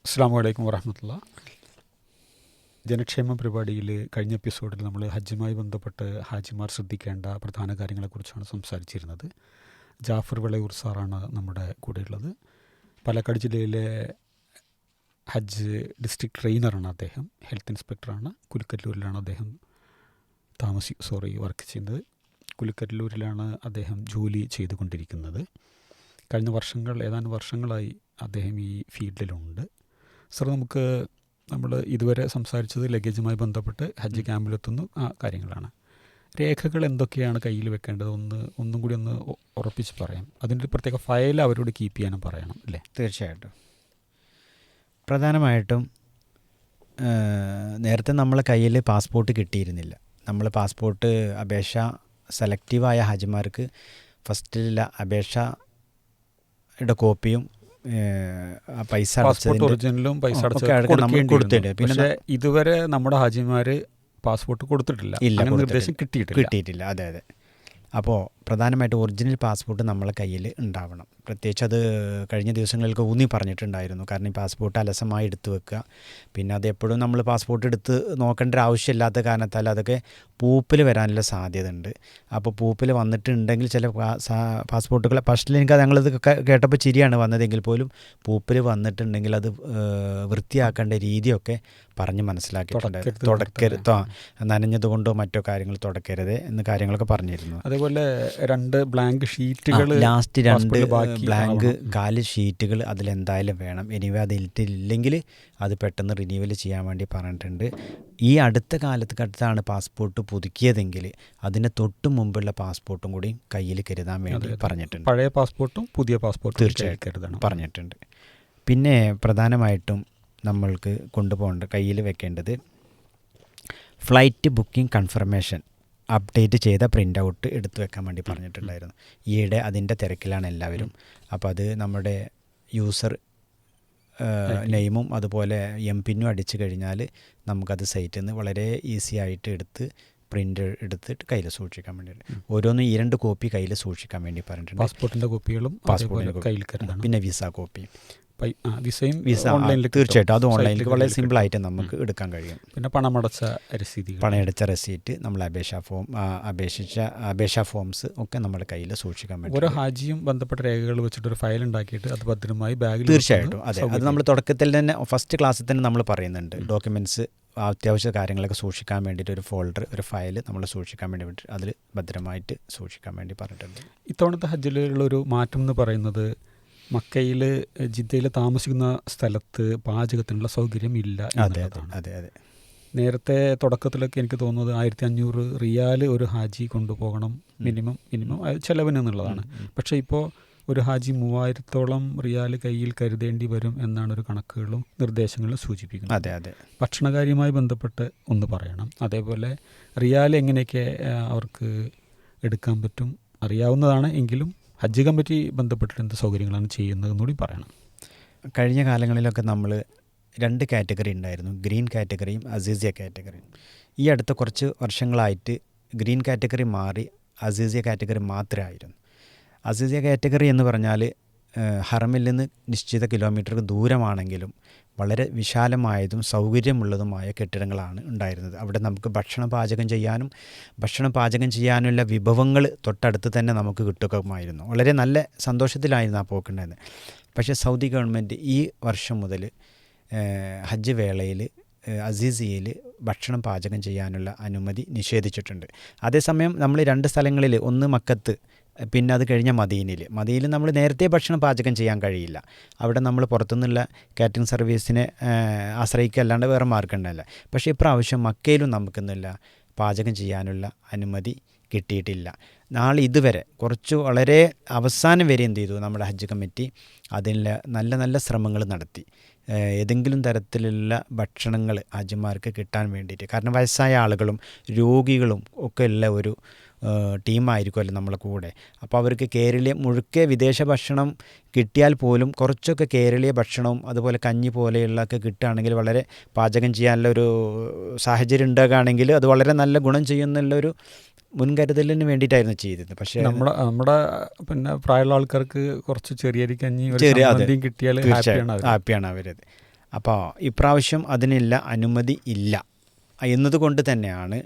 അസ്സാം വലൈക്കും വറഹമത്തുള്ള. ജനക്ഷേമ പരിപാടിയിൽ കഴിഞ്ഞ എപ്പിസോഡിൽ നമ്മൾ ഹജ്ജുമായി ബന്ധപ്പെട്ട് ഹാജിമാർ ശ്രദ്ധിക്കേണ്ട പ്രധാന കാര്യങ്ങളെക്കുറിച്ചാണ് സംസാരിച്ചിരുന്നത്. ജാഫർ വിളയൂർ സാറാണ് നമ്മുടെ കൂടെയുള്ളത്. പാലക്കാട് ജില്ലയിലെ ഹജ്ജ് ഡിസ്ട്രിക്ട് ട്രെയിനറാണ് അദ്ദേഹം. ഹെൽത്ത് ഇൻസ്പെക്ടറാണ്. കുലിക്കല്ലൂരിലാണ് അദ്ദേഹം വർക്ക് ചെയ്യുന്നത്. കുലിക്കല്ലൂരിലാണ് അദ്ദേഹം ജോലി ചെയ്തുകൊണ്ടിരിക്കുന്നത്. കഴിഞ്ഞ ഏതാനും വർഷങ്ങളായി അദ്ദേഹം ഈ ഫീൽഡിലുണ്ട്. സർ, നമ്മൾ ഇതുവരെ സംസാരിച്ചത് ലഗേജുമായി ബന്ധപ്പെട്ട് ഹജ്ജ് ക്യാമ്പിലെത്തുന്ന ആ കാര്യങ്ങളാണ്. രേഖകൾ എന്തൊക്കെയാണ് കയ്യിൽ വെക്കേണ്ടത് ഒന്നും കൂടി ഉറപ്പിച്ച് പറയാം. അതിൻ്റെ ഒരു പ്രത്യേക ഫയൽ അവരോട് കീപ്പ് ചെയ്യാനും പറയണം അല്ലേ? തീർച്ചയായിട്ടും. പ്രധാനമായിട്ടും നേരത്തെ നമ്മളെ കയ്യിൽ പാസ്പോർട്ട് കിട്ടിയിരുന്നില്ല. നമ്മൾ പാസ്പോർട്ട് അപേക്ഷ സെലക്റ്റീവായ ഹാജിമാർക്ക് ഫസ്റ്റിലുള്ള അപേക്ഷയുടെ കോപ്പിയും പൈസ ഒറിജിനലും പൈസ കൊടുത്തിട്ടുണ്ട്. പക്ഷേ ഇതുവരെ നമ്മുടെ ഹാജിമാർ പാസ്പോർട്ട് കൊടുത്തിട്ടില്ല, നിർദ്ദേശം കിട്ടിയിട്ടില്ല. അതെ. അപ്പോൾ പ്രധാനമായിട്ട് ഒറിജിനൽ പാസ്പോർട്ട് നമ്മളെ കയ്യിൽ ഉണ്ടാവണം. പ്രത്യേകിച്ച് അത് കഴിഞ്ഞ ദിവസങ്ങളിലൊക്കെ ഊന്നി പറഞ്ഞിട്ടുണ്ടായിരുന്നു. കാരണം ഈ പാസ്പോർട്ട് അലസമായി എടുത്തു വെക്കുക, പിന്നെ അത് എപ്പോഴും നമ്മൾ പാസ്പോർട്ട് എടുത്ത് നോക്കേണ്ട ഒരു ആവശ്യമില്ലാത്ത കാരണത്താൽ അതൊക്കെ പൂപ്പിൽ വരാനുള്ള സാധ്യത ഉണ്ട്. അപ്പോൾ പൂപ്പിൽ വന്നിട്ടുണ്ടെങ്കിൽ ചില പാസ്പോർട്ടുകൾ ഫസ്റ്റിൽ എനിക്ക് ഞങ്ങളിത് കേട്ടപ്പോൾ ചിരിയാണ് വന്നതെങ്കിൽ പോലും പൂപ്പിൽ വന്നിട്ടുണ്ടെങ്കിൽ അത് വൃത്തിയാക്കേണ്ട രീതിയൊക്കെ പറഞ്ഞ് മനസ്സിലാക്കിയിട്ടുണ്ട്. തുടക്കരുത്, നനഞ്ഞതുകൊണ്ടോ മറ്റോ കാര്യങ്ങൾ തുടക്കരുത് എന്ന കാര്യങ്ങളൊക്കെ പറഞ്ഞിരുന്നു. അതേപോലെ 2 ബ്ലാങ്ക് ഷീറ്റുകൾ, ലാസ്റ്റ് 2 ബ്ലാങ്ക് 4 ഷീറ്റുകൾ അതിലെന്തായാലും വേണം. എനിവേ അതിലിട്ടില്ലെങ്കിൽ അത് പെട്ടെന്ന് റിന്യൂവൽ ചെയ്യാൻ വേണ്ടി പറഞ്ഞിട്ടുണ്ട്. ഈ അടുത്ത കാലത്താണ് പാസ്പോർട്ട് പുതുക്കിയതെങ്കിൽ അതിന് തൊട്ട് മുമ്പുള്ള പാസ്പോർട്ടും കൂടി കയ്യിൽ കരുതാൻ വേണ്ടി പറഞ്ഞിട്ടുണ്ട്. പഴയ പാസ്പോർട്ടും പുതിയ പാസ്പോർട്ടും തീർച്ചയായിട്ടും പറഞ്ഞിട്ടുണ്ട്. പിന്നെ പ്രധാനമായിട്ടും നമ്മൾക്ക് കൊണ്ടുപോകേണ്ട കയ്യിൽ വെക്കേണ്ടത് ഫ്ലൈറ്റ് ബുക്കിംഗ് കൺഫർമേഷൻ അപ്ഡേറ്റ് ചെയ്ത പ്രിൻ്റ് ഔട്ട് എടുത്തു വെക്കാൻ വേണ്ടി പറഞ്ഞിട്ടുണ്ടായിരുന്നു. ഈയിടെ അതിൻ്റെ തിരക്കിലാണ് എല്ലാവരും. അപ്പോൾ അത് നമ്മുടെ യൂസർ നെയിമും അതുപോലെ പിന്നും അടിച്ചു കഴിഞ്ഞാൽ നമുക്കത് സൈറ്റിൽ നിന്ന് വളരെ ഈസി ആയിട്ട് എടുത്ത് പ്രിൻ്റ് എടുത്തിട്ട് കയ്യിൽ സൂക്ഷിക്കാൻ വേണ്ടിയിട്ട് ഓരോന്നും 2 കോപ്പി കയ്യിൽ സൂക്ഷിക്കാൻ വേണ്ടി പറഞ്ഞിട്ടുണ്ട്. പാസ്പോർട്ടിൻ്റെ കോപ്പികളും കയ്യിൽ കരുതണം. പിന്നെ വിസ കോപ്പി, വിസ ഓൺലൈനിൽ തീർച്ചയായിട്ടും അത് ഓൺലൈനിൽ വളരെ സിമ്പിളായിട്ട് നമുക്ക് എടുക്കാൻ കഴിയും. പിന്നെ പണമടച്ച റെസീറ്റ്, നമ്മൾ അപേക്ഷാ ഫോംസ് ഒക്കെ നമ്മുടെ കയ്യിൽ സൂക്ഷിക്കാൻ വേണ്ടി ഓരോ ഹാജിയും ബന്ധപ്പെട്ട രേഖകൾ വെച്ചിട്ട് ഒരു ഫയൽ ഉണ്ടാക്കിയിട്ട് അത് ഭദ്രമായി ബാഗിൽ തീർച്ചയായിട്ടും അതെ. അത് നമ്മൾ തുടക്കത്തിൽ തന്നെ ഫസ്റ്റ് ക്ലാസ്സിൽ തന്നെ നമ്മൾ പറയുന്നുണ്ട്. ഡോക്യുമെൻറ്റ്സ് അത്യാവശ്യ കാര്യങ്ങളൊക്കെ സൂക്ഷിക്കാൻ വേണ്ടിയിട്ട് ഒരു ഫോൾഡർ, ഒരു ഫയൽ നമ്മൾ സൂക്ഷിക്കാൻ വേണ്ടി അതിൽ ഭദ്രമായിട്ട് സൂക്ഷിക്കാൻ വേണ്ടി പറഞ്ഞിട്ടുണ്ട്. ഇത്തവണത്തെ ഹജ്ജിലുള്ളൊരു മാറ്റം എന്ന് പറയുന്നത് മക്കയിൽ, ജിദ്ദയിൽ താമസിക്കുന്ന സ്ഥലത്ത് പാചകത്തിനുള്ള സൗകര്യം ഇല്ല എന്നുള്ളതാണ്. അതെ. നേരത്തെ തുടക്കത്തിലൊക്കെ എനിക്ക് തോന്നുന്നത് 1500 റിയാൽ ഒരു ഹാജി കൊണ്ടുപോകണം മിനിമം ചിലവിന് എന്നുള്ളതാണ്. പക്ഷേ ഇപ്പോൾ ഒരു ഹാജി 3000-ഓളം റിയാൽ കയ്യിൽ കരുതേണ്ടി വരും എന്നാണ് ഒരു കണക്കുകളും നിർദ്ദേശങ്ങളും സൂചിപ്പിക്കുന്നത്. അതെ. ഭക്ഷണകാര്യവുമായി ബന്ധപ്പെട്ട് ഒന്ന് പറയണം. അതേപോലെ റിയാൽ എങ്ങനെയൊക്കെ അവർക്ക് എടുക്കാൻ പറ്റും അറിയാവുന്നതാണ് എങ്കിലും ഹജ്ജ് കമ്മിറ്റി ബന്ധപ്പെട്ടിട്ട് എന്ത് സൗകര്യങ്ങളാണ് ചെയ്യുന്നതെന്നുകൂടി പറയണം. കഴിഞ്ഞ കാലങ്ങളിലൊക്കെ നമ്മൾ 2 കാറ്റഗറി ഉണ്ടായിരുന്നു, ഗ്രീൻ കാറ്റഗറിയും അസീസിയ കാറ്റഗറിയും. ഈ അടുത്ത കുറച്ച് വർഷങ്ങളായിട്ട് ഗ്രീൻ കാറ്റഗറി മാറി അസീസിയ കാറ്റഗറി മാത്രമായിരുന്നു. അസീസിയ കാറ്റഗറി എന്ന് പറഞ്ഞാൽ ഹറമിൽ നിന്ന് നിശ്ചിത കിലോമീറ്റർ ദൂരമാണെങ്കിലും വളരെ വിശാലമായതും സൗകര്യമുള്ളതുമായ കെട്ടിടങ്ങളാണ് ഉണ്ടായിരുന്നത്. അവിടെ നമുക്ക് ഭക്ഷണം പാചകം ചെയ്യാനുള്ള വിഭവങ്ങൾ തൊട്ടടുത്ത് തന്നെ നമുക്ക് കിട്ടുകയുമായിരുന്നു. വളരെ നല്ല സന്തോഷത്തിലായിരുന്നു ആ പോക്കുണ്ടായിരുന്നത്. പക്ഷേ സൗദി ഗവൺമെൻറ് ഈ വർഷം മുതൽ ഹജ്ജ് വേളയിൽ അസീസിയയിൽ ഭക്ഷണം പാചകം ചെയ്യാനുള്ള അനുമതി നിഷേധിച്ചിട്ടുണ്ട്. അതേസമയം നമ്മൾ 2 സ്ഥലങ്ങളിൽ, ഒന്ന് മക്കത്ത്, പിന്നെ അത് കഴിഞ്ഞ മദീനയിൽ നമ്മൾ നേരത്തെ ഭക്ഷണം പാചകം ചെയ്യാൻ കഴിയില്ല. അവിടെ നമ്മൾ പുറത്തുനിന്നുള്ള കാറ്ററിംഗ് സർവീസിനെ ആശ്രയിക്കല്ലാണ്ട് വേറെ മാർഗമുണ്ടല്ല. പക്ഷേ ഇപ്രാവശ്യം മക്കയിലും നമുക്കെന്നില്ല പാചകം ചെയ്യാനുള്ള അനുമതി കിട്ടിയിട്ടില്ല. ഇതുവരെ വളരെ അവസാനം വരെ എന്ത് ചെയ്തു, നമ്മുടെ ഹജ്ജ് കമ്മിറ്റി അതിൽ നല്ല നല്ല ശ്രമങ്ങൾ നടത്തി. ഏതെങ്കിലും തരത്തിലുള്ള ഭക്ഷണങ്ങൾ ഹാജിമാർക്ക് കിട്ടാൻ വേണ്ടിയിട്ട്, കാരണം വയസ്സായ ആളുകളും രോഗികളും ഒക്കെ ഉള്ള ഒരു ടീമായിരിക്കുമല്ലോ നമ്മളെ കൂടെ. അപ്പോൾ അവർക്ക് മുഴുക്കെ വിദേശ ഭക്ഷണം കിട്ടിയാൽ പോലും കുറച്ചൊക്കെ കേരളീയ ഭക്ഷണവും അതുപോലെ കഞ്ഞി പോലെയുള്ളതൊക്കെ കിട്ടുകയാണെങ്കിൽ വളരെ പാചകം ചെയ്യാനുള്ള ഒരു സാഹചര്യം ഉണ്ടാകുകയാണെങ്കിൽ അത് വളരെ നല്ല ഗുണം ചെയ്യുന്നുള്ളൊരു മുൻകരുതലിന് വേണ്ടിയിട്ടായിരുന്നു ചെയ്തത്. പക്ഷേ നമ്മുടെ പ്രായമുള്ള ആൾക്കാർക്ക് കുറച്ച് ചെറിയ കഞ്ഞി കിട്ടിയാൽ ഹാപ്പിയാണ് അവരത്. അപ്പോൾ ഇപ്രാവശ്യം അതിനുള്ള അനുമതി ഇല്ല എന്നതുകൊണ്ട് തന്നെയാണ്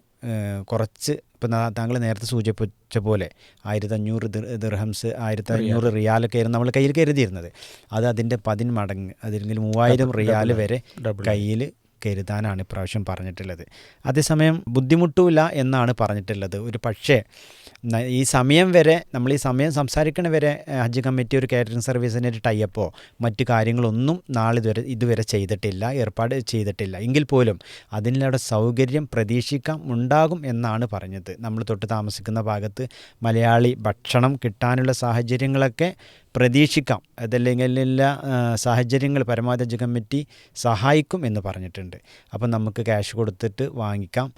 കുറച്ച് ഇപ്പം താങ്കൾ നേരത്തെ സൂചിപ്പിച്ച പോലെ 1500 ദിർഹംസ് 1500 റിയാലൊക്കെ ആയിരുന്നു നമ്മൾ കയ്യിൽ കരുതിയിരുന്നത്. അത് അതിൻ്റെ 10 മടങ്ങ് അല്ലെങ്കിൽ 3000 റിയാൽ വരെ കയ്യിൽ കരുതാനാണ് ഇപ്രാവശ്യം പറഞ്ഞിട്ടുള്ളത്. അതേസമയം ബുദ്ധിമുട്ടില്ല എന്നാണ് പറഞ്ഞിട്ടുള്ളത്. ഒരു പക്ഷേ ഈ സമയം വരെ നമ്മൾ ഈ സമയം സംസാരിക്കണ വരെ ഹജ്ജ് കമ്മിറ്റി ഒരു കാറ്ററിംഗ് സർവീസിൻ്റെ ഒരു ടൈപ്പോ മറ്റു കാര്യങ്ങളൊന്നും ഇതുവരെ ചെയ്തിട്ടില്ല, ഏർപ്പാട് ചെയ്തിട്ടില്ല. എങ്കിൽ പോലും അതിനുള്ള സൗകര്യം പ്രതീക്ഷിക്കാം ഉണ്ടാകും എന്നാണ് പറഞ്ഞത്. നമ്മൾ തൊട്ട് താമസിക്കുന്ന ഭാഗത്ത് മലയാളി ഭക്ഷണം കിട്ടാനുള്ള സാഹചര്യങ്ങളൊക്കെ പ്രതീക്ഷിക്കാം. അതല്ലെങ്കിൽ എല്ലാ സാഹചര്യങ്ങൾ പരമാവധി ഹജ്ജ് കമ്മിറ്റി സഹായിക്കും എന്ന് പറഞ്ഞിട്ടുണ്ട്. അപ്പം നമുക്ക് ക്യാഷ് കൊടുത്തിട്ട് വാങ്ങിക്കാം,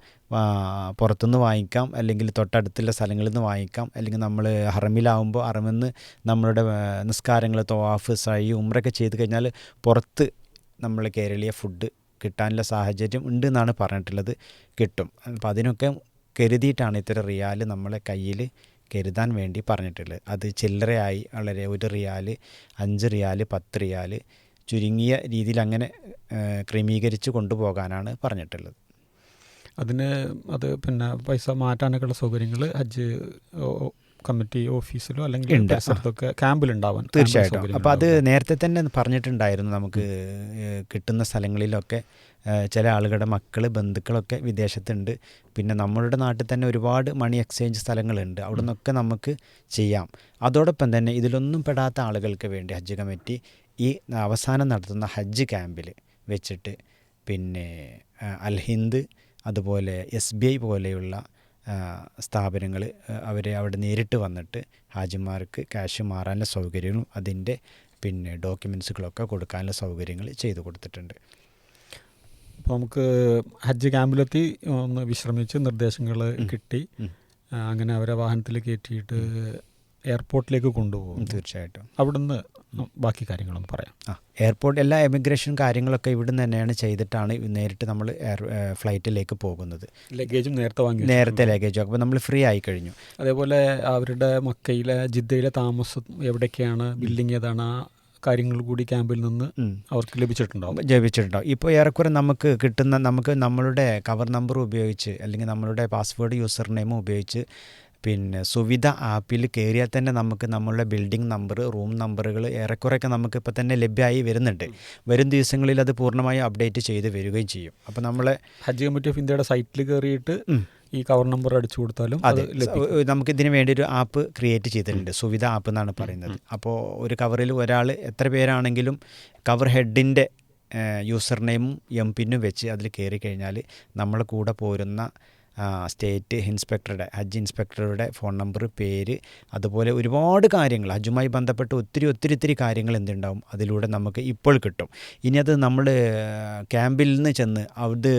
പുറത്തുനിന്ന് വാങ്ങിക്കാം, അല്ലെങ്കിൽ തൊട്ടടുത്തുള്ള സ്ഥലങ്ങളിൽ നിന്ന് വാങ്ങിക്കാം, അല്ലെങ്കിൽ നമ്മൾ ഹറമിലാവുമ്പോൾ ഹറമിന്ന് നമ്മളുടെ നിസ്കാരങ്ങൾ തവാഫ് സഈ ഉംറയൊക്കെ ചെയ്ത് കഴിഞ്ഞാൽ പുറത്ത് നമ്മൾ കേരളീയ ഫുഡ് കിട്ടാനുള്ള സാഹചര്യം ഉണ്ട് എന്നാണ് പറഞ്ഞിട്ടുള്ളത്. കിട്ടും. അപ്പോൾ അതിനൊക്കെ കരുതിയിട്ടാണ് ഇത്ര റിയാൽ നമ്മളെ കയ്യിൽ കരുതാൻ വേണ്ടി പറഞ്ഞിട്ടുള്ളത്. അത് ചില്ലറയായി വളരെ 1 റിയാൽ 5 റിയാൽ 10 റിയാൽ ചുരുങ്ങിയ രീതിയിൽ അങ്ങനെ ക്രമീകരിച്ച് കൊണ്ടുപോകാനാണ് പറഞ്ഞിട്ടുള്ളത്. അതിന് പിന്നെ പൈസ മാറ്റാനൊക്കെയുള്ള സൗകര്യങ്ങൾ ഹജ്ജ് കമ്മിറ്റി ഓഫീസിലോ അല്ലെങ്കിൽ സ്ഥലത്തൊക്കെ ക്യാമ്പിലുണ്ടാവാൻ തീർച്ചയായിട്ടും. അപ്പോൾ അത് നേരത്തെ തന്നെ പറഞ്ഞിട്ടുണ്ടായിരുന്നു. നമുക്ക് കിട്ടുന്ന സ്ഥലങ്ങളിലൊക്കെ ചില ആളുകളുടെ മക്കൾ ബന്ധുക്കളൊക്കെ വിദേശത്തുണ്ട്. പിന്നെ നമ്മളുടെ നാട്ടിൽ തന്നെ ഒരുപാട് മണി എക്സ്ചേഞ്ച് സ്ഥലങ്ങളുണ്ട്. അവിടെ നിന്നൊക്കെ നമുക്ക് ചെയ്യാം. അതോടൊപ്പം തന്നെ ഇതിലൊന്നും പെടാത്ത ആളുകൾക്ക് വേണ്ടി ഹജ്ജ് കമ്മിറ്റി ഈ അവസാനം നടത്തുന്ന ഹജ്ജ് ക്യാമ്പിൽ വെച്ചിട്ട് പിന്നെ അൽ ഹിന്ദ് അതുപോലെ SBI പോലെയുള്ള സ്ഥാപനങ്ങൾ അവരെ അവിടെ നേരിട്ട് വന്നിട്ട് ഹാജിമാർക്ക് ക്യാഷ് മാറാനുള്ള സൗകര്യങ്ങളും അതിൻ്റെ പിന്നെ ഡോക്യുമെൻസുകളൊക്കെ കൊടുക്കാനുള്ള സൗകര്യങ്ങൾ ചെയ്തു കൊടുത്തിട്ടുണ്ട്. അപ്പോൾ നമുക്ക് ഹജ്ജ് ക്യാമ്പിലെത്തി ഒന്ന് വിശ്രമിച്ച് നിർദ്ദേശങ്ങൾ കിട്ടി, അങ്ങനെ അവരെ വാഹനത്തിൽ കയറ്റിയിട്ട് എയർപോർട്ടിലേക്ക് കൊണ്ടുപോകും. തീർച്ചയായിട്ടും. അവിടുന്ന് ബാക്കി കാര്യങ്ങളൊന്നും പറയാം. എയർപോർട്ട് എല്ലാ എമിഗ്രേഷൻ കാര്യങ്ങളൊക്കെ ഇവിടുന്ന് തന്നെയാണ് ചെയ്തിട്ടാണ് നേരിട്ട് നമ്മൾ ഫ്ലൈറ്റിലേക്ക് പോകുന്നത്. ലഗേജും നേരത്തെ ലഗേജും അപ്പോൾ നമ്മൾ ഫ്രീ ആയി കഴിഞ്ഞു. അതേപോലെ അവരുടെ മക്കയിലെ ജിദ്ദയിലെ താമസം എവിടേക്കാണ്, ബിൽഡിംഗ് ഏതാണ്, കാര്യങ്ങൾ കൂടി ക്യാമ്പിൽ നിന്ന് അവർക്ക് ലഭിച്ചിട്ടുണ്ടാവും. ഇപ്പോൾ ഏറെക്കുറെ നമുക്ക് കിട്ടുന്ന നമ്മളുടെ കവർ നമ്പർ ഉപയോഗിച്ച് അല്ലെങ്കിൽ നമ്മളുടെ പാസ്വേഡ് യൂസർ നെയിം ഉപയോഗിച്ച് പിന്നെ സുവിധ ആപ്പിൽ കയറിയാൽ തന്നെ നമുക്ക് നമ്മളുടെ ബിൽഡിംഗ് നമ്പർ റൂം നമ്പറുകൾ ഏറെക്കുറെയൊക്കെ നമുക്ക് ഇപ്പോൾ തന്നെ ലഭ്യമായി വരുന്നുണ്ട്. വരും ദിവസങ്ങളിൽ അത് പൂർണ്ണമായും അപ്ഡേറ്റ് ചെയ്ത് വരികയും ചെയ്യും. അപ്പോൾ നമ്മളെ ഹജ്ജ് കമ്മിറ്റി ഓഫ് ഇന്ത്യയുടെ സൈറ്റിൽ കയറിയിട്ട് ഈ കവർ നമ്പർ അടിച്ചു കൊടുത്താലും നമുക്കിതിന് വേണ്ടി ഒരു ആപ്പ് ക്രിയേറ്റ് ചെയ്തിട്ടുണ്ട്. സുവിധ ആപ്പ് എന്നാണ് പറയുന്നത്. അപ്പോൾ ഒരു കവറിൽ ഒരാൾ എത്ര പേരാണെങ്കിലും കവർ ഹെഡിൻ്റെ യൂസർ നെയിമും പിന്നും വെച്ച് അതിൽ കയറി കഴിഞ്ഞാൽ നമ്മളെ കൂടെ പോരുന്ന സ്റ്റേറ്റ് ഇൻസ്പെക്ടറുടെ ഹജ്ജ് ഇൻസ്പെക്ടറുടെ ഫോൺ നമ്പർ, പേര്, അതുപോലെ ഒരുപാട് കാര്യങ്ങൾ ഹജ്ജുമായി ബന്ധപ്പെട്ട് ഒത്തിരി കാര്യങ്ങൾ എന്തുണ്ടാവും അതിലൂടെ നമുക്ക് ഇപ്പോൾ കിട്ടും. ഇനി അത് നമ്മൾ ക്യാമ്പിൽ നിന്ന് ചെന്ന് അവിടെ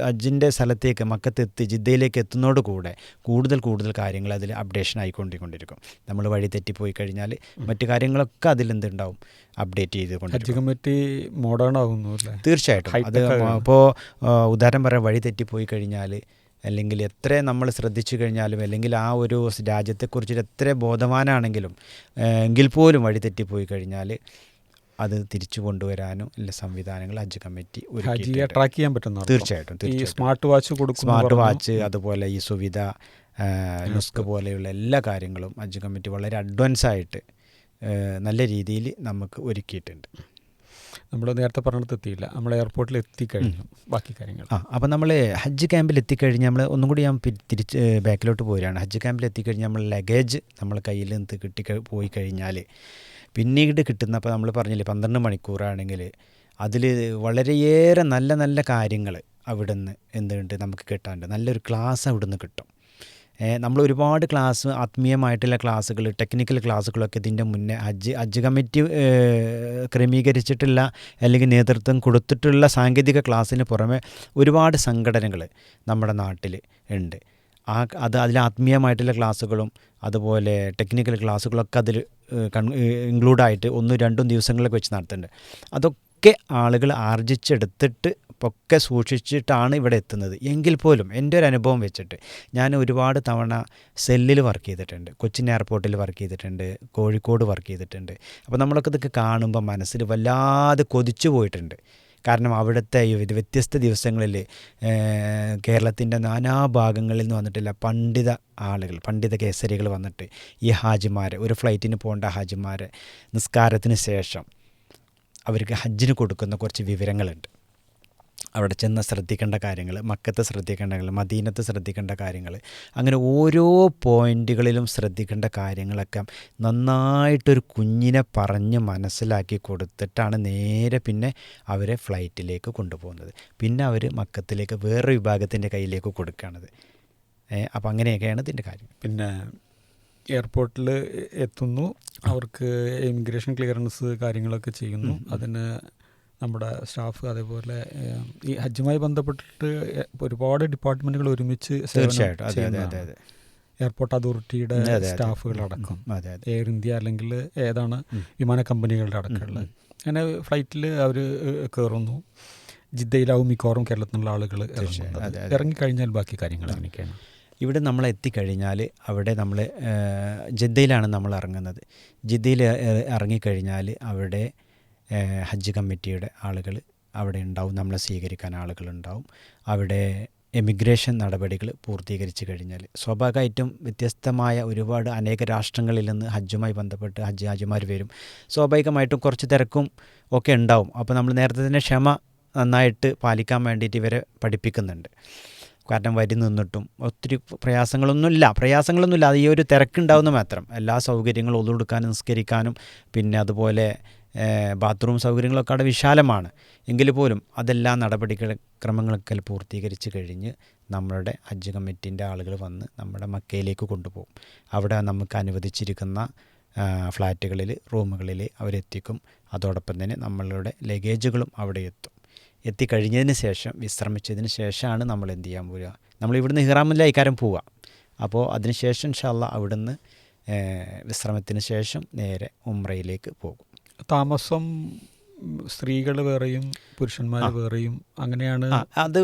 ഹജ്ജിൻ്റെ സ്ഥലത്തേക്ക് മക്കത്തെത്തി ജിദ്ദയിലേക്ക് എത്തുന്നതോടുകൂടെ കൂടുതൽ കാര്യങ്ങൾ അതിൽ അപ്ഡേഷൻ ആയിക്കൊണ്ടിരിക്കും. നമ്മൾ വഴി തെറ്റിപ്പോയി കഴിഞ്ഞാൽ മറ്റു കാര്യങ്ങളൊക്കെ അതിലെന്തുണ്ടാവും അപ്ഡേറ്റ് ചെയ്തുകൊണ്ട്. ഹജ്ജ് കമ്മിറ്റി മോഡേൺ ആകുന്നു. തീർച്ചയായിട്ടും. അത് ഇപ്പോൾ ഉദാഹരണം പറയാം, വഴി തെറ്റിപ്പോയി കഴിഞ്ഞാൽ അല്ലെങ്കിൽ എത്ര നമ്മൾ ശ്രദ്ധിച്ചു കഴിഞ്ഞാലും അല്ലെങ്കിൽ ആ ഒരു രാജ്യത്തെക്കുറിച്ച് എത്ര ബോധവാനാണെങ്കിലും എങ്കിൽ പോലും വഴി തെറ്റിപ്പോയി കഴിഞ്ഞാൽ അത് തിരിച്ചു കൊണ്ടുവരാനും എല്ലാ സംവിധാനങ്ങൾ ഹജ്ജ് കമ്മിറ്റി ട്രാക്ക് ചെയ്യാൻ പറ്റുന്നു. തീർച്ചയായിട്ടും. സ്മാർട്ട് വാച്ച് അതുപോലെ ഈ സുവിധ നുസ്ക് പോലെയുള്ള എല്ലാ കാര്യങ്ങളും ഹജ്ജ് കമ്മിറ്റി വളരെ അഡ്വാൻസായിട്ട് നല്ല രീതിയിൽ നമുക്ക് ഒരുക്കിയിട്ടുണ്ട്. നമ്മൾ നേരത്തെ പറഞ്ഞിടത്തെത്തിയില്ല, നമ്മൾ എയർപോർട്ടിൽ എത്തിക്കഴിഞ്ഞു. ബാക്കി കാര്യങ്ങൾ അപ്പോൾ നമ്മൾ ഹജ്ജ് ക്യാമ്പിൽ എത്തിക്കഴിഞ്ഞ് നമ്മൾ ഒന്നും കൂടി ഞാൻ തിരിച്ച് ബാക്കിലോട്ട് പോരുകയാണ്. ഹജ്ജ് ക്യാമ്പിൽ എത്തിക്കഴിഞ്ഞ് നമ്മൾ ലഗേജ് നമ്മൾ കയ്യിൽ നിന്ന് പോയി കഴിഞ്ഞാൽ പിന്നീട് കിട്ടുന്ന, അപ്പോൾ നമ്മൾ പറഞ്ഞില്ലേ 12 മണിക്കൂറാണെങ്കിൽ അതിൽ വളരെയേറെ നല്ല കാര്യങ്ങൾ അവിടെ നിന്ന് എന്തുണ്ട് നമുക്ക് കിട്ടാനുണ്ട്. നല്ലൊരു ക്ലാസ് അവിടെ നിന്ന് കിട്ടും. നമ്മൾ ഒരുപാട് ക്ലാസ്, ആത്മീയമായിട്ടുള്ള ക്ലാസ്സുകൾ, ടെക്നിക്കൽ ക്ലാസ്സുകളൊക്കെ ഇതിൻ്റെ മുന്നേ ഹജ്ജ് കമ്മിറ്റി ക്രമീകരിച്ചിട്ടുള്ള അല്ലെങ്കിൽ നേതൃത്വം കൊടുത്തിട്ടുള്ള സാങ്കേതിക ക്ലാസ്സിന് പുറമെ ഒരുപാട് സംഘടനകൾ നമ്മുടെ നാട്ടിൽ ഉണ്ട്. അതിൽ ആത്മീയമായിട്ടുള്ള ക്ലാസ്സുകളും അതുപോലെ ടെക്നിക്കൽ ക്ലാസ്സുകളൊക്കെ അതിൽ ഇൻക്ലൂഡായിട്ട് 1-2 ദിവസങ്ങളിലൊക്കെ വെച്ച് നടത്തുന്നുണ്ട്. അതൊക്കെ ആളുകൾ ആർജിച്ചെടുത്തിട്ട് ഒക്കെ സൂക്ഷിച്ചിട്ടാണ് ഇവിടെ എത്തുന്നത്. എങ്കിൽ പോലും എൻ്റെ ഒരു അനുഭവം വെച്ചിട്ട് ഞാൻ ഒരുപാട് തവണ സെല്ലിൽ വർക്ക് ചെയ്തിട്ടുണ്ട്, കൊച്ചിൻ എയർപോർട്ടിൽ വർക്ക് ചെയ്തിട്ടുണ്ട്, കോഴിക്കോട് വർക്ക് ചെയ്തിട്ടുണ്ട്. അപ്പോൾ നമ്മളൊക്കെ ഇതൊക്കെ കാണുമ്പോൾ മനസ്സിൽ വല്ലാതെ കൊതിച്ചു പോയിട്ടുണ്ട്. കാരണം അവിടുത്തെ ഈ വ്യത്യസ്ത ദിവസങ്ങളിൽ കേരളത്തിൻ്റെ നാനാഭാഗങ്ങളിൽ നിന്ന് വന്നിട്ടില്ല പണ്ഡിത കേസരികൾ വന്നിട്ട് ഈ ഹാജിമാരെ, ഒരു ഫ്ലൈറ്റിന് പോകേണ്ട ഹാജിമാരെ നിസ്കാരത്തിന് ശേഷം അവർക്ക് ഹജ്ജിന് കൊടുക്കുന്ന കുറച്ച് വിവരങ്ങളുണ്ട്. അവിടെ ചെന്ന് ശ്രദ്ധിക്കേണ്ട കാര്യങ്ങൾ, മക്കത്ത് ശ്രദ്ധിക്കേണ്ട കാര്യങ്ങൾ, മദീനത്ത് ശ്രദ്ധിക്കേണ്ട കാര്യങ്ങൾ, അങ്ങനെ ഓരോ പോയിന്റുകളിലും ശ്രദ്ധിക്കേണ്ട കാര്യങ്ങളൊക്കെ നന്നായിട്ടൊരു കുഞ്ഞിനെ പറഞ്ഞ് മനസ്സിലാക്കി കൊടുത്തിട്ടാണ് നേരെ പിന്നെ അവരെ ഫ്ലൈറ്റിലേക്ക് കൊണ്ടുപോകുന്നത്. പിന്നെ അവർ മക്കത്തിലേക്ക് വേറൊരു വിഭാഗത്തിൻ്റെ കയ്യിലേക്ക് കൊടുക്കുകയാണത്. അപ്പോൾ അങ്ങനെയൊക്കെയാണ് ഇതിൻ്റെ കാര്യം. പിന്നെ എയർപോർട്ടിൽ എത്തുന്നു, അവർക്ക് ഇമിഗ്രേഷൻ ക്ലിയറൻസ് കാര്യങ്ങളൊക്കെ ചെയ്യുന്നു. അതിന് നമ്മുടെ സ്റ്റാഫ്, അതേപോലെ ഈ ഹജ്ജുമായി ബന്ധപ്പെട്ടിട്ട് ഒരുപാട് ഡിപ്പാർട്ട്മെൻറ്റുകൾ ഒരുമിച്ച് തീർച്ചയായിട്ടും എയർപോർട്ട് അതോറിറ്റിയുടെ സ്റ്റാഫുകളടക്കം, എയർ ഇന്ത്യ അല്ലെങ്കിൽ ഏതാണ് വിമാന കമ്പനികളുടെ അടക്കമുള്ളത്. അങ്ങനെ ഫ്ലൈറ്റിൽ അവർ കയറുന്നു. ജിദ്ദയിലാവും മിക്കവാറും കേരളത്തിലുള്ള ആളുകൾ ഇറങ്ങിക്കഴിഞ്ഞാൽ ബാക്കി കാര്യങ്ങൾ അങ്ങനെയൊക്കെയാണ്. ഇവിടെ നമ്മൾ എത്തിക്കഴിഞ്ഞാൽ അവിടെ നമ്മൾ ജിദ്ദയിലാണ് നമ്മൾ ഇറങ്ങുന്നത്. ജിദ്ദയിൽ ഇറങ്ങിക്കഴിഞ്ഞാൽ അവിടെ ഹജ്ജ് കമ്മിറ്റിയുടെ ആളുകൾ അവിടെ ഉണ്ടാവും, നമ്മളെ സ്വീകരിക്കാൻ ആളുകളുണ്ടാവും. അവിടെ എമിഗ്രേഷൻ നടപടികൾ പൂർത്തീകരിച്ച് കഴിഞ്ഞാൽ സ്വാഭാവികമായിട്ടും വ്യത്യസ്തമായ ഒരുപാട് അനേക രാഷ്ട്രങ്ങളിൽ നിന്ന് ഹജ്ജുമായി ബന്ധപ്പെട്ട് ഹാജിമാർ വരും. സ്വാഭാവികമായിട്ടും കുറച്ച് തിരക്കും ഒക്കെ ഉണ്ടാവും. അപ്പോൾ നമ്മൾ നേരത്തെ തന്നെ ക്ഷമ നന്നായിട്ട് പാലിക്കാൻ വേണ്ടിയിട്ട് ഇവരെ പഠിപ്പിക്കുന്നുണ്ട്. കാരണം വരി നിന്നിട്ടും ഒത്തിരി പ്രയാസങ്ങളൊന്നുമില്ല. അത് ഈ ഒരു തിരക്കുണ്ടാവുന്ന മാത്രം. എല്ലാ സൗകര്യങ്ങളും ഒതുകൊടുക്കാനും നിസ്കരിക്കാനും പിന്നെ അതുപോലെ ബാത്റൂം സൗകര്യങ്ങളൊക്കെ അവിടെ വിശാലമാണ്. എങ്കിൽ പോലും അതെല്ലാം നടപടിക്രമങ്ങളൊക്കെ പൂർത്തീകരിച്ച് കഴിഞ്ഞ് നമ്മളുടെ ഹജ്ജ് കമ്മിറ്റീൻ്റെ ആളുകൾ വന്ന് നമ്മുടെ മക്കയിലേക്ക് കൊണ്ടുപോകും. അവിടെ നമുക്ക് അനുവദിച്ചിരിക്കുന്ന ഫ്ലാറ്റുകളിൽ, റൂമുകളിൽ അവരെത്തിക്കും. അതോടൊപ്പം തന്നെ നമ്മളുടെ ലഗേജുകളും അവിടെ എത്തിക്കഴിഞ്ഞതിന് ശേഷം, വിശ്രമിച്ചതിന് ശേഷമാണ് നമ്മൾ എന്ത് ചെയ്യാൻ പോവുക. നമ്മൾ ഇവിടുന്ന് ഇഹ്റാമിലെ ഇക്കാരം പോവുക. അപ്പോൾ അതിനുശേഷം ഇൻഷാ അല്ലാഹ് അവിടുന്ന് വിശ്രമത്തിന് ശേഷം നേരെ ഉംറയിലേക്ക് പോകും. താമസം സ്ത്രീകൾ വേറെയും പുരുഷന്മാർ വേറെയും അങ്ങനെയാണ് അത്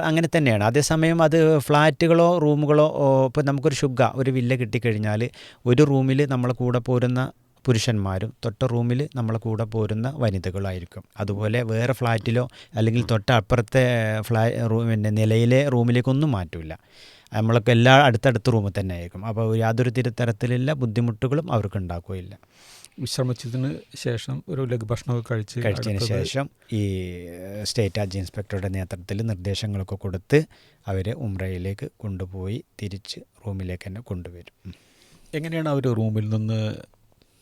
അങ്ങനെ തന്നെയാണ്. അതേസമയം അത് ഫ്ലാറ്റുകളോ റൂമുകളോ, ഇപ്പോൾ നമുക്കൊരു ഒരു വില്ല കിട്ടിക്കഴിഞ്ഞാൽ ഒരു റൂമിൽ നമ്മളെ കൂടെ പോരുന്ന പുരുഷന്മാരും തൊട്ട റൂമിൽ നമ്മളെ കൂടെ പോരുന്ന വനിതകളായിരിക്കും. അതുപോലെ വേറെ ഫ്ലാറ്റിലോ അല്ലെങ്കിൽ തൊട്ടപ്പുറത്തെ പിന്നെ നിലയിലെ റൂമിലേക്കൊന്നും മാറ്റില്ല. നമ്മളൊക്കെ എല്ലാ അടുത്തടുത്ത റൂമിൽ തന്നെ ആയിരിക്കും. അപ്പോൾ യാതൊരു തരത്തിലുള്ള ബുദ്ധിമുട്ടുകളും അവർക്ക് ഉണ്ടാക്കുകയില്ല. വിശ്രമിച്ചതിന് ശേഷം ഒരു ലഘുഭക്ഷണമൊക്കെ കഴിച്ചതിന് ശേഷം ഈ സ്റ്റേറ്റ് ഹജ്ജ് ഇൻസ്പെക്ടറുടെ നേതൃത്വത്തിൽ നിർദ്ദേശങ്ങളൊക്കെ കൊടുത്ത് അവരെ ഉംറയിലേക്ക് കൊണ്ടുപോയി തിരിച്ച് റൂമിലേക്ക് തന്നെ കൊണ്ടുവരും. എങ്ങനെയാണ് അവർ റൂമിൽ നിന്ന്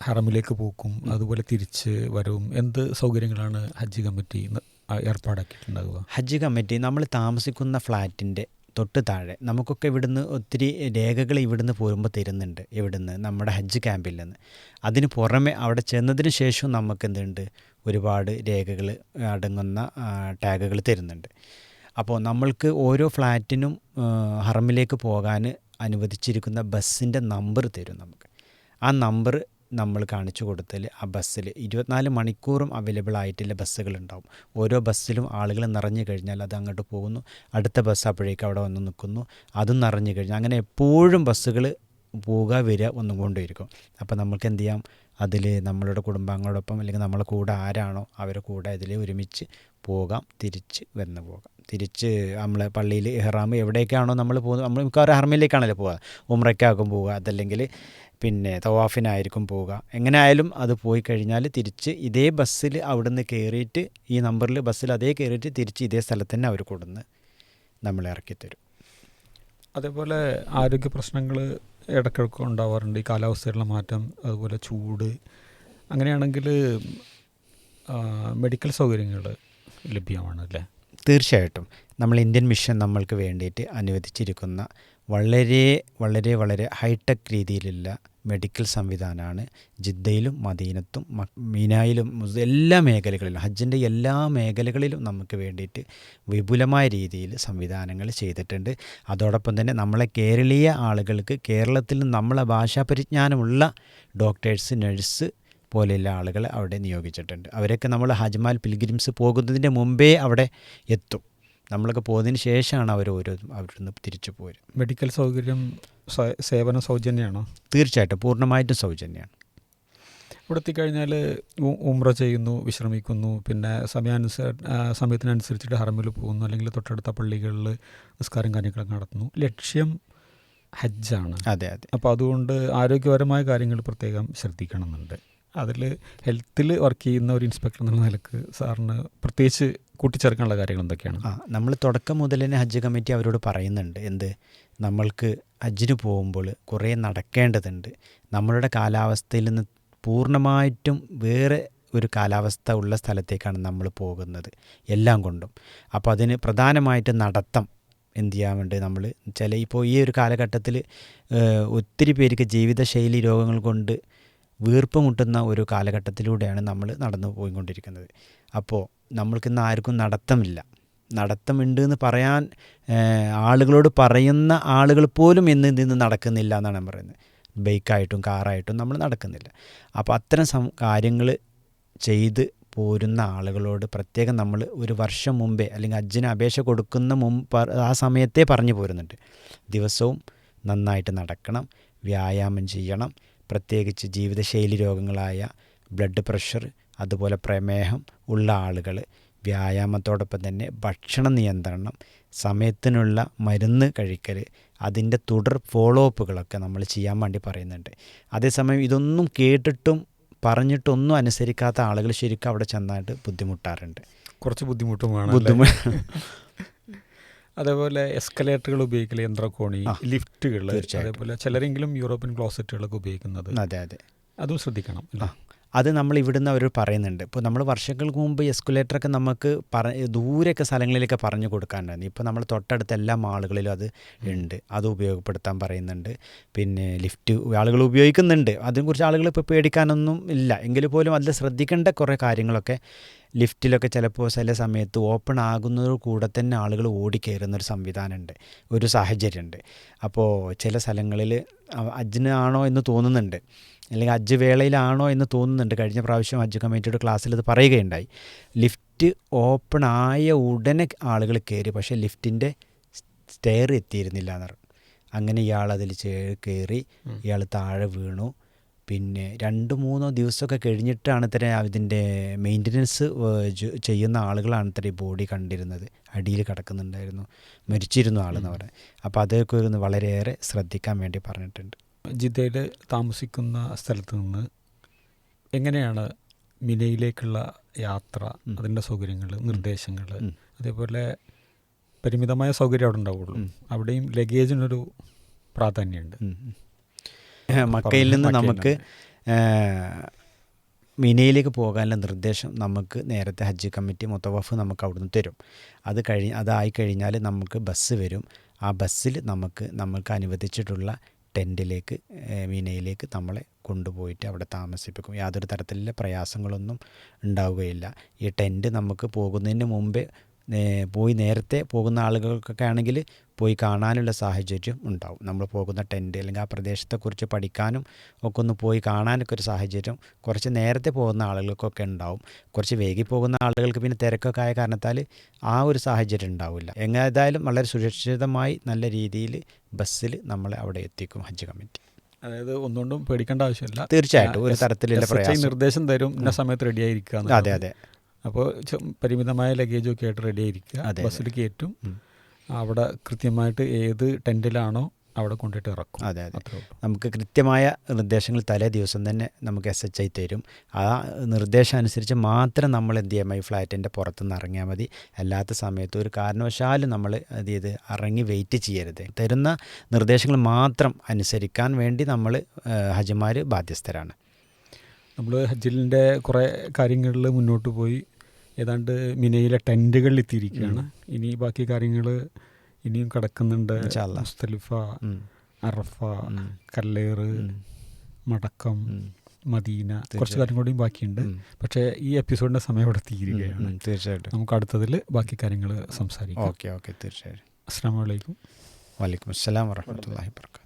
ഹറമിലേക്ക് പോക്കും അതുപോലെ തിരിച്ച് വരവും? എന്ത് സൗകര്യങ്ങളാണ് ഹജ്ജ് കമ്മിറ്റി ഏർപ്പാടാക്കിയിട്ടുണ്ടാവുക? ഹജ്ജ് കമ്മിറ്റി നമ്മൾ താമസിക്കുന്ന ഫ്ലാറ്റിൻ്റെ തൊട്ട് താഴെ നമുക്കൊക്കെ ഇവിടുന്ന് ഒത്തിരി രേഖകൾ ഇവിടുന്ന് പോരുമ്പോൾ തരുന്നുണ്ട്. ഇവിടുന്ന് നമ്മുടെ ഹജ്ജ് ക്യാമ്പിൽ നിന്ന്. അതിന് പുറമെ അവിടെ ചെന്നതിന് ശേഷം നമുക്ക് എന്തുണ്ട്, ഒരുപാട് രേഖകൾ അടങ്ങുന്ന ടാഗുകൾ തരുന്നുണ്ട്. അപ്പോൾ നമ്മൾക്ക് ഓരോ ഫ്ലാറ്റിനും ഹറമിലേക്ക് പോകാൻ അനുവദിച്ചിരിക്കുന്ന ബസ്സിൻ്റെ നമ്പർ തരും നമുക്ക്. ആ നമ്പർ നമ്മൾ കാണിച്ചു കൊടുത്താൽ ആ ബസ്സിൽ 24 മണിക്കൂറും അവൈലബിൾ ആയിട്ടുള്ള ബസ്സുകളുണ്ടാവും. ഓരോ ബസ്സിലും ആളുകൾ നിറഞ്ഞു കഴിഞ്ഞാൽ അത് അങ്ങോട്ട് പോകുന്നു, അടുത്ത ബസ് അപ്പോഴേക്കും അവിടെ വന്ന് നിൽക്കുന്നു, അതും നിറഞ്ഞു കഴിഞ്ഞാൽ അങ്ങനെ എപ്പോഴും ബസ്സുകൾ പോവുക വരിക വന്നുകൊണ്ടിരിക്കും. അപ്പോൾ നമുക്ക് എന്ത് ചെയ്യാം, അതിൽ നമ്മളുടെ കുടുംബാംഗങ്ങളോടൊപ്പം അല്ലെങ്കിൽ നമ്മളെ കൂടെ ആരാണോ അവരെ കൂടെ അതിൽ ഒരുമിച്ച് പോകാം, തിരിച്ച് പോകാം. തിരിച്ച് നമ്മളെ പള്ളിയിൽ ഇഹ്റാം എവിടേക്കാണോ നമ്മൾ പോകുന്നത്, നമ്മൾ മിക്കവാറും ഹറമിലേക്കാണല്ലോ പോവുക. ഉംറയ്ക്കാകും പോവുക, അതല്ലെങ്കിൽ പിന്നെ തവാഫിനായിരിക്കും പോവുക. എങ്ങനെ ആയാലും അത് പോയി കഴിഞ്ഞാൽ തിരിച്ച് ഇതേ ബസ്സിൽ അവിടുന്ന് കയറിയിട്ട് ഈ നമ്പറിൽ ബസ്സിൽ അതേ കയറിയിട്ട് തിരിച്ച് ഇതേ സ്ഥലത്ത് തന്നെ അവർ കൊടുന്ന് നമ്മളെ ഇറക്കിത്തരും. അതേപോലെ ആരോഗ്യ പ്രശ്നങ്ങൾ ഇടയ്ക്കിടയ്ക്ക് ഉണ്ടാവാറുണ്ട്. ഈ കാലാവസ്ഥയിലുള്ള മാറ്റം, അതുപോലെ ചൂട്. അങ്ങനെയാണെങ്കിൽ മെഡിക്കൽ സൗകര്യങ്ങൾ ലഭ്യമാണല്ലേ? തീർച്ചയായിട്ടും. നമ്മൾ ഇന്ത്യൻ മിഷൻ നമ്മൾക്ക് വേണ്ടിയിട്ട് അനുവദിച്ചിരിക്കുന്ന വളരെ വളരെ വളരെ ഹൈടെക് രീതിയിലുള്ള മെഡിക്കൽ സംവിധാനമാണ് ജിദ്ദയിലും മദീനത്തും മീനായിലും എല്ലാ മേഖലകളിലും, ഹജ്ജിൻ്റെ എല്ലാ മേഖലകളിലും നമുക്ക് വേണ്ടിയിട്ട് വിപുലമായ രീതിയിൽ സംവിധാനങ്ങൾ ചെയ്തിട്ടുണ്ട്. അതോടൊപ്പം തന്നെ നമ്മളെ കേരളീയ ആളുകൾക്ക് കേരളത്തിൽ നമ്മളെ ഭാഷാ പരിജ്ഞാനമുള്ള ഡോക്ടേഴ്സ്, നഴ്സ് പോലെയുള്ള ആളുകൾ അവിടെ നിയോഗിച്ചിട്ടുണ്ട്. അവരൊക്കെ നമ്മൾ ഹജ്മാൽ പിൽഗ്രിംസ് പോകുന്നതിൻ്റെ മുമ്പേ അവിടെ എത്തും. നമ്മളൊക്കെ പോകുന്നതിന് ശേഷമാണ് അവരൊന്ന് തിരിച്ചു പോരും. മെഡിക്കൽ സൗകര്യം സേവനം സൗജന്യമാണോ? തീർച്ചയായിട്ടും പൂർണ്ണമായിട്ടും സൗജന്യമാണ്. ഇവിടെ എത്തിക്കഴിഞ്ഞാൽ ഉംറ ചെയ്യുന്നു, വിശ്രമിക്കുന്നു, പിന്നെ സമയത്തിനനുസരിച്ചിട്ട് ഹറമിൽ പോകുന്നു, അല്ലെങ്കിൽ തൊട്ടടുത്ത പള്ളികളിൽ നിസ്കാരം കാര്യങ്ങളൊക്കെ നടത്തുന്നു. ലക്ഷ്യം ഹജ്ജാണ്. അതെ അതെ. അപ്പോൾ അതുകൊണ്ട് ആരോഗ്യപരമായ കാര്യങ്ങൾ പ്രത്യേകം ശ്രദ്ധിക്കണമെന്നുണ്ട്. അതിൽ ഹെൽത്തിൽ വർക്ക് ചെയ്യുന്ന ഒരു ഇൻസ്പെക്ടർ എന്നുള്ള നിലക്ക് സാറിന് പ്രത്യേകിച്ച് കൂട്ടിച്ചേർക്കാനുള്ള കാര്യങ്ങൾ എന്തൊക്കെയാണ്? നമ്മൾ തുടക്കം മുതൽ തന്നെ ഹജ്ജ് കമ്മിറ്റി അവരോട് പറയുന്നുണ്ട്, എന്ത്, നമ്മൾക്ക് ഹജ്ജിന് പോകുമ്പോൾ കുറേ നടക്കേണ്ടതുണ്ട്. നമ്മളുടെ കാലാവസ്ഥയിൽ നിന്ന് പൂർണ്ണമായിട്ടും വേറെ ഒരു കാലാവസ്ഥ ഉള്ള സ്ഥലത്തേക്കാണ് നമ്മൾ പോകുന്നത് എല്ലാം കൊണ്ടും. അപ്പോൾ അതിന് പ്രധാനമായിട്ട് നടത്തം എന്ത് ചെയ്യാൻ വേണ്ടി നമ്മൾ ഇപ്പോൾ ഈ ഒരു കാലഘട്ടത്തിൽ ഒത്തിരി പേർക്ക് ജീവിതശൈലി രോഗങ്ങൾ കൊണ്ട് വീർപ്പ് മുട്ടുന്ന ഒരു കാലഘട്ടത്തിലൂടെയാണ് നമ്മൾ നടന്നു പോയിക്കൊണ്ടിരിക്കുന്നത്. അപ്പോൾ നമ്മൾക്കിന്ന് ആർക്കും നടത്തമുണ്ട് എന്ന് പറയാൻ ആളുകളോട് പറയുന്ന ആളുകൾ പോലും ഇന്ന് നടക്കുന്നില്ല എന്നാണ് ഞാൻ പറയുന്നത്. ബൈക്കായിട്ടും കാറായിട്ടും നമ്മൾ നടക്കുന്നില്ല. അപ്പോൾ അത്തരം കാര്യങ്ങൾ ചെയ്ത് പോരുന്ന ആളുകളോട് പ്രത്യേകം നമ്മൾ ഒരു വർഷം മുമ്പേ അല്ലെങ്കിൽ ഹജ്ജിന് അപേക്ഷ കൊടുക്കുന്ന ആ സമയത്തേ പറഞ്ഞു പോരുന്നുണ്ട്, ദിവസവും നന്നായിട്ട് നടക്കണം, വ്യായാമം ചെയ്യണം. പ്രത്യേകിച്ച് ജീവിതശൈലി രോഗങ്ങളായ ബ്ലഡ് പ്രഷർ, അതുപോലെ പ്രമേഹം ഉള്ള ആളുകൾ വ്യായാമത്തോടൊപ്പം തന്നെ ഭക്ഷണ നിയന്ത്രണം, സമയത്തിനുള്ള മരുന്ന് കഴിക്കൽ, അതിൻ്റെ തുടർ ഫോളോ അപ്പുകളൊക്കെ നമ്മൾ ചെയ്യാൻ വേണ്ടി പറയുന്നുണ്ട്. അതേസമയം ഇതൊന്നും കേട്ടിട്ടും പറഞ്ഞിട്ടൊന്നും അനുസരിക്കാത്ത ആളുകൾ ശരിക്കും അവിടെ ചെന്നായിട്ട് ബുദ്ധിമുട്ടാറുണ്ട്. കുറച്ച് ബുദ്ധിമുട്ടുമാണ്. അതേപോലെ എസ്കലേറ്ററുകൾ ഉപയോഗിക്കൽ, യന്ത്രക്കോണി, ലിഫ്റ്റുകൾ, അതേപോലെ ചിലരെങ്കിലും യൂറോപ്യൻ ക്ലോസറ്റുകളൊക്കെ ഉപയോഗിക്കുന്നത്. അതെ അതെ, അതും ശ്രദ്ധിക്കണം. അത് നമ്മൾ ഇവിടുന്ന് അവർ പറയുന്നുണ്ട്. ഇപ്പോൾ നമ്മൾ വർഷങ്ങൾക്ക് മുമ്പ് എസ്കുലേറ്ററൊക്കെ നമുക്ക് ദൂരെയൊക്കെ സ്ഥലങ്ങളിലൊക്കെ പറഞ്ഞു കൊടുക്കാനുണ്ടായിരുന്നു. ഇപ്പോൾ നമ്മൾ തൊട്ടടുത്ത എല്ലാ മാളുകളിലും അത് ഉണ്ട്, അത് ഉപയോഗപ്പെടുത്താൻ പറയുന്നുണ്ട്. പിന്നെ ലിഫ്റ്റ് ആളുകൾ ഉപയോഗിക്കുന്നുണ്ട്, അതിനെക്കുറിച്ച് ആളുകൾ ഇപ്പോൾ പേടിക്കാനൊന്നും ഇല്ല. എങ്കിൽ പോലും അതിൽ ശ്രദ്ധിക്കേണ്ട കുറേ കാര്യങ്ങളൊക്കെ ലിഫ്റ്റിലൊക്കെ ചിലപ്പോൾ ചില സമയത്ത് ഓപ്പൺ ആകുന്നതോട് കൂടെ തന്നെ ആളുകൾ ഓടിക്കയറുന്നൊരു സംവിധാനമുണ്ട്, ഒരു സാഹചര്യമുണ്ട്. അപ്പോൾ ചില സ്ഥലങ്ങളിൽ ഹജ്ജിനാണോ എന്ന് തോന്നുന്നുണ്ട്, അല്ലെങ്കിൽ ഹജ്ജ് വേളയിലാണോ എന്ന് തോന്നുന്നുണ്ട്. കഴിഞ്ഞ പ്രാവശ്യം ഹജ്ജ് കമ്മിറ്റിയുടെ ക്ലാസ്സിൽ ഇത് പറയുകയുണ്ടായി. ലിഫ്റ്റ് ഓപ്പൺ ആയ ഉടനെ ആളുകൾ കയറി, പക്ഷേ ലിഫ്റ്റിൻ്റെ സ്റ്റെയർ എത്തിയിരുന്നില്ല എന്ന് പറഞ്ഞു. അങ്ങനെ ഇയാൾ അതിൽ കയറി, ഇയാൾ താഴെ വീണു. പിന്നെ 2-3 ദിവസമൊക്കെ കഴിഞ്ഞിട്ടാണ് ഇത്ര ഇതിൻ്റെ മെയിൻ്റനൻസ് ചെയ്യുന്ന ആളുകളാണ് ഇത്ര ഈ ബോഡി കണ്ടിരുന്നത്, അടിയിൽ കിടക്കുന്നുണ്ടായിരുന്നു, മരിച്ചിരുന്നു ആളെന്ന് പറയുന്നത്. അപ്പോൾ അതൊക്കെ ഒന്ന് വളരെയേറെ ശ്രദ്ധിക്കാൻ വേണ്ടി പറഞ്ഞിട്ടുണ്ട്. ജിദ്ദയിൽ താമസിക്കുന്ന സ്ഥലത്ത് നിന്ന് എങ്ങനെയാണ് മിനയിലേക്കുള്ള യാത്ര, അതിൻ്റെ സൗകര്യങ്ങൾ, നിർദ്ദേശങ്ങൾ, അതേപോലെ പരിമിതമായ സൗകര്യം അവിടെ ഉണ്ടാവുള്ളൂ, അവിടെയും ലഗേജിനൊരു പ്രാധാന്യമുണ്ട്. മക്കയിൽ നിന്ന് നമുക്ക് മിനയിലേക്ക് പോകാനുള്ള നിർദ്ദേശം നമുക്ക് നേരത്തെ ഹജ്ജ് കമ്മിറ്റി മുത്തവഫ് നമുക്ക് അവിടുന്ന് തരും. അതായി കഴിഞ്ഞാൽ നമുക്ക് ബസ് വരും. ആ ബസ്സിൽ നമ്മൾക്ക് അനുവദിച്ചിട്ടുള്ള ടെൻറ്റിലേക്ക്, മിനയിലേക്ക് നമ്മളെ കൊണ്ടുപോയിട്ട് അവിടെ താമസിപ്പിക്കും. യാതൊരു തരത്തിലുള്ള പ്രയാസങ്ങളൊന്നും ഉണ്ടാവുകയില്ല. ഈ ടെൻറ്റ് നമുക്ക് പോകുന്നതിന് മുമ്പേ പോയി നേരത്തെ പോകുന്ന ആളുകൾക്കൊക്കെ ആണെങ്കിൽ പോയി കാണാനുള്ള സാഹചര്യം ഉണ്ടാവും. നമ്മൾ പോകുന്ന ടെൻറ്റ് അല്ലെങ്കിൽ ആ പ്രദേശത്തെക്കുറിച്ച് പഠിക്കാനും ഒക്കെ ഒന്ന് പോയി കാണാനൊക്കെ ഒരു സാഹചര്യം കുറച്ച് നേരത്തെ പോകുന്ന ആളുകൾക്കൊക്കെ ഉണ്ടാവും. കുറച്ച് വൈകി പോകുന്ന ആളുകൾക്ക് പിന്നെ തിരക്കൊക്കെ ആയ കാരണത്താൽ ആ ഒരു സാഹചര്യം ഉണ്ടാവില്ല. എങ്ങേതായാലും വളരെ സുരക്ഷിതമായി നല്ല രീതിയിൽ ബസ്സിൽ നമ്മളെ അവിടെ എത്തിക്കും ഹജ്ജ് കമ്മിറ്റി. അതായത് ഒന്നുകൊണ്ടും പേടിക്കേണ്ട ആവശ്യമില്ല. തീർച്ചയായിട്ടും ഒരു തരത്തിലുള്ള പ്രയാസം, നിർദ്ദേശം തരും, ഇന്ന സമയത്ത് റെഡി ആയിരിക്കുക. അതെ അതെ. അപ്പോൾ പരിമിതമായ ലഗേജൊക്കെ ആയിട്ട് റെഡി ആയിരിക്കുക, ബസ്സിൽ കയറ്റും, അവിടെ കൃത്യമായിട്ട് ഏത് ടെൻറ്റിലാണോ അവിടെ കൊണ്ടിട്ട് ഇറക്കും. അതെ അതെ. നമുക്ക് കൃത്യമായ നിർദ്ദേശങ്ങൾ തലേ ദിവസം തന്നെ നമുക്ക് SHI തരും. ആ നിർദ്ദേശം അനുസരിച്ച് മാത്രം നമ്മൾ എന്ത് ചെയ്യാം, ഈ ഫ്ലാറ്റിൻ്റെ പുറത്തുനിന്ന് ഇറങ്ങിയാൽ മതി. അല്ലാത്ത സമയത്ത് ഒരു കാരണവശാലും നമ്മൾ ഇറങ്ങി വെയിറ്റ് ചെയ്യരുത്. തരുന്ന നിർദ്ദേശങ്ങൾ മാത്രം അനുസരിക്കാൻ വേണ്ടി നമ്മൾ ഹജ്ജിമാർ ബാധ്യസ്ഥരാണ്. നമ്മൾ ഹജ്ജിൻ്റെ കുറേ കാര്യങ്ങളിൽ മുന്നോട്ട് പോയി ഏതാണ്ട് മിനയിലെ ടെൻറ്റുകളിൽ എത്തിയിരിക്കുകയാണ്. ഇനി ബാക്കി കാര്യങ്ങൾ ഇനിയും കിടക്കുന്നുണ്ട്. മുസ്തലിഫ, അറഫ, കല്ലേറ്, മടക്കം, മദീന, കുറച്ച് കാര്യം കൂടിയും ബാക്കിയുണ്ട്. പക്ഷേ ഈ എപ്പിസോഡിൻ്റെ സമയം ഇവിടെ തീരുകയാണ്. തീർച്ചയായിട്ടും നമുക്ക് അടുത്തതിൽ ബാക്കി കാര്യങ്ങൾ സംസാരിക്കാം. ഓക്കെ തീർച്ചയായിട്ടും. അസ്സലാമു അലൈക്കും. വലൈക്കും അസ്സലാം വറഹ്മത്തുള്ളാഹി വബറകാതുഹു.